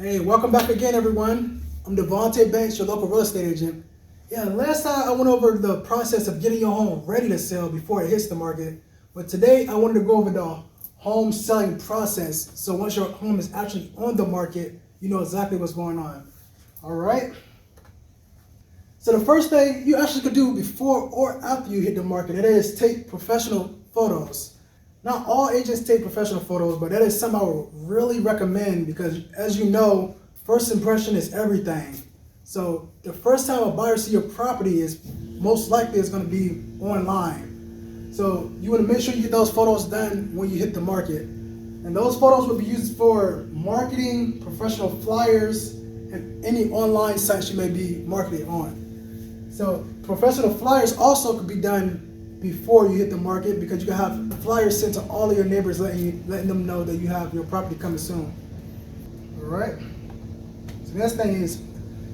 Hey, welcome back again, everyone. I'm Devonta Banks, your local real estate agent. Yeah, last time I went over the process of getting your home ready to sell before it hits the market. But today I wanted to go over the home selling process. So once your home is actually on the market, you know exactly what's going on. All right. So the first thing you actually could do before or after you hit the market, it is take professional photos. Not all agents take professional photos, but that is something I would really recommend because, as you know, first impression is everything. So the first time a buyer sees your property is most likely it's going to be online. So you want to make sure you get those photos done when you hit the market. And those photos will be used for marketing, professional flyers, and any online sites you may be marketing on. So professional flyers also could be done before you hit the market because you can have flyers sent to all of your neighbors letting them know that you have your property coming soon. All right. So the next thing is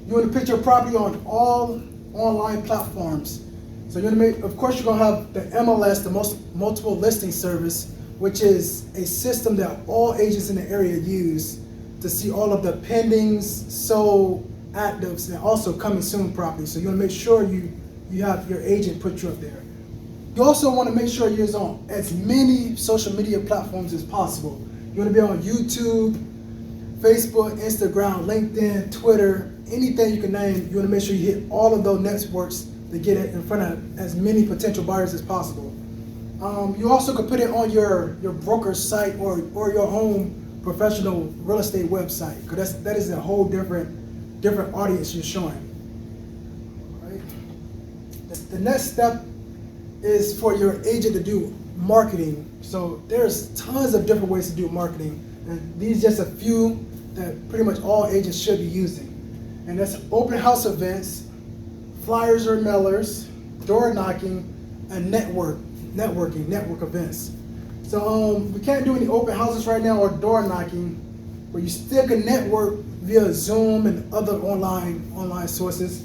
you want to put your property on all online platforms. So you're gonna of course, you're gonna have the MLS, the multiple listing service, which is a system that all agents in the area use to see all of the pendings, sold, actives, and also coming soon properties. So you want to make sure you have your agent put you up there. You also want to make sure you're on as many social media platforms as possible. You want to be on YouTube, Facebook, Instagram, LinkedIn, Twitter, anything you can name. You want to make sure you hit all of those networks to get it in front of as many potential buyers as possible. You also could put it on your broker's site or your home professional real estate website, because that is a whole different audience you're showing. Right? The next step is for your agent to do marketing. So there's tons of different ways to do marketing, and these are just a few that pretty much all agents should be using. And that's open house events, flyers or mailers, door knocking, and network events. So we can't do any open houses right now or door knocking, but you still can network via Zoom and other online sources.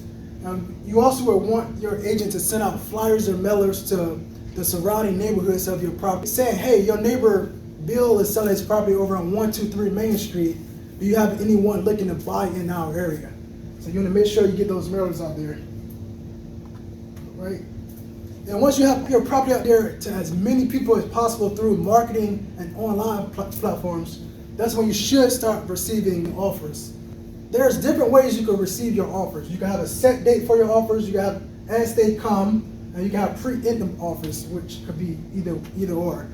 You also would want your agent to send out flyers or mailers to the surrounding neighborhoods of your property, saying, hey, your neighbor Bill is selling his property over on 123 Main Street. Do you have anyone looking to buy in our area? So you want to make sure you get those mailers out there. Right? And once you have your property out there to as many people as possible through marketing and online platforms, that's when you should start receiving offers. There's different ways you can receive your offers. You can have a set date for your offers. You can have as they come, and you can have preemptive offers, which could be either or.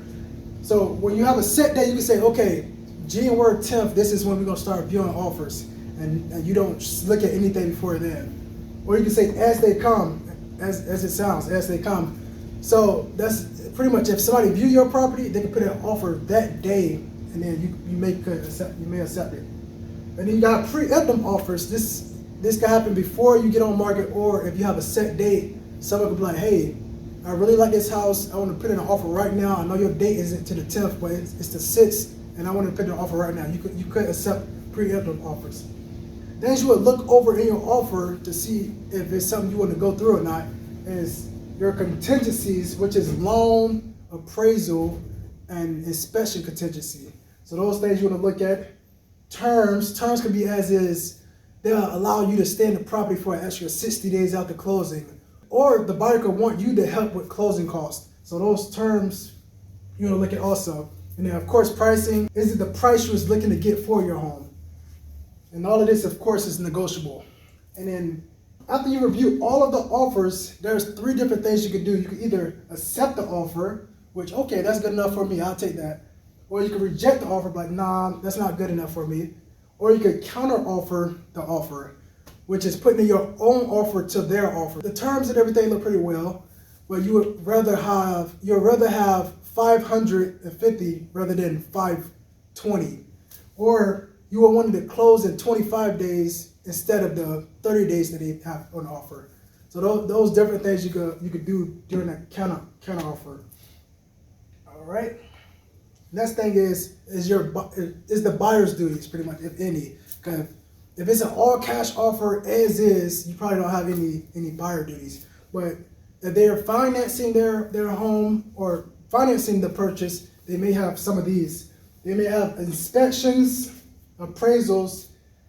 So when you have a set date, you can say, okay, January 10th, this is when we're gonna start viewing offers, and you don't look at anything before then. Or you can say as they come, as it sounds, as they come. So that's pretty much, if somebody view your property, they can put an offer that day, and then you may accept it. And then you got preemptive offers. This can happen before you get on market, or if you have a set date, someone could be like, hey, I really like this house. I want to put in an offer right now. I know your date isn't to the 10th, but it's the 6th, and I want to put in an offer right now. You could accept preemptive offers. Then you would look over in your offer to see if it's something you want to go through or not, is your contingencies, which is loan, appraisal, and inspection contingency. So those things you want to look at. Terms can be as is. They'll allow you to stay in the property for an extra 60 days after closing. Or the buyer could want you to help with closing costs. So those terms you want to look at also. And then of course pricing. Is it the price you was looking to get for your home? And all of this of course is negotiable. And then after you review all of the offers, there's 3 different things you can do. You can either accept the offer, which, okay, that's good enough for me, I'll take that. Or you can reject the offer, like, nah, that's not good enough for me. Or you could counter offer the offer, which is putting in your own offer to their offer. The terms and everything look pretty well, but you would rather have 550 rather than 520. Or you would want it to close in 25 days instead of the 30 days that they have on offer. So those different things you could do during that counter offer. All right. Next thing is the buyer's duties, pretty much, if any. Because if it's an all cash offer as is, you probably don't have any buyer duties. But if they're financing their home or financing the purchase, they may have some of these. They may have inspections, appraisals,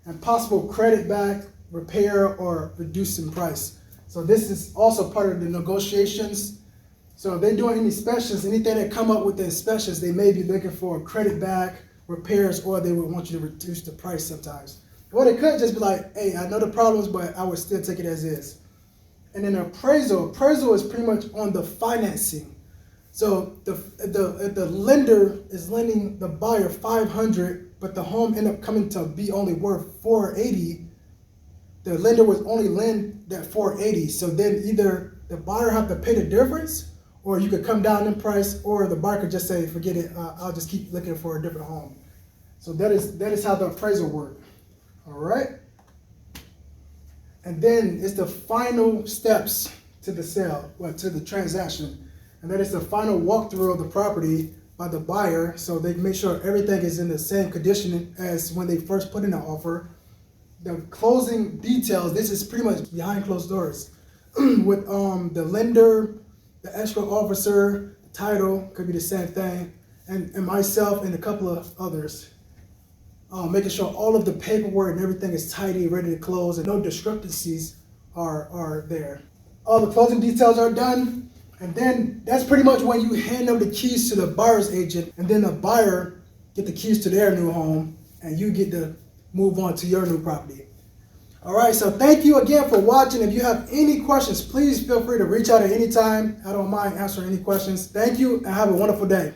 and possible credit back, repair, or reduce in price. So this is also part of the negotiations. So if they're doing any specials, anything that come up with the specials, they may be looking for credit back, repairs, or they would want you to reduce the price sometimes. Or they could just be like, hey, I know the problems, but I would still take it as is. And then appraisal is pretty much on the financing. So if the lender is lending the buyer $500, but the home ended up coming to be only worth $480, the lender would only lend that $480. So then either the buyer have to pay the difference, or you could come down in price, or the buyer could just say, forget it, I'll just keep looking for a different home. So that is how the appraisal works. All right. And then it's the final steps to the sale, to the transaction. And that is the final walkthrough of the property by the buyer, so they make sure everything is in the same condition as when they first put in an offer. The closing details, this is pretty much behind closed doors with the lender, the escrow officer, the title, could be the same thing, and myself and a couple of others. Making sure all of the paperwork and everything is tidy, ready to close, and no discrepancies are there. All the closing details are done. And then that's pretty much when you hand them the keys to the buyer's agent, and then the buyer get the keys to their new home, and you get to move on to your new property. All right, so thank you again for watching. If you have any questions, please feel free to reach out at any time. I don't mind answering any questions. Thank you, and have a wonderful day.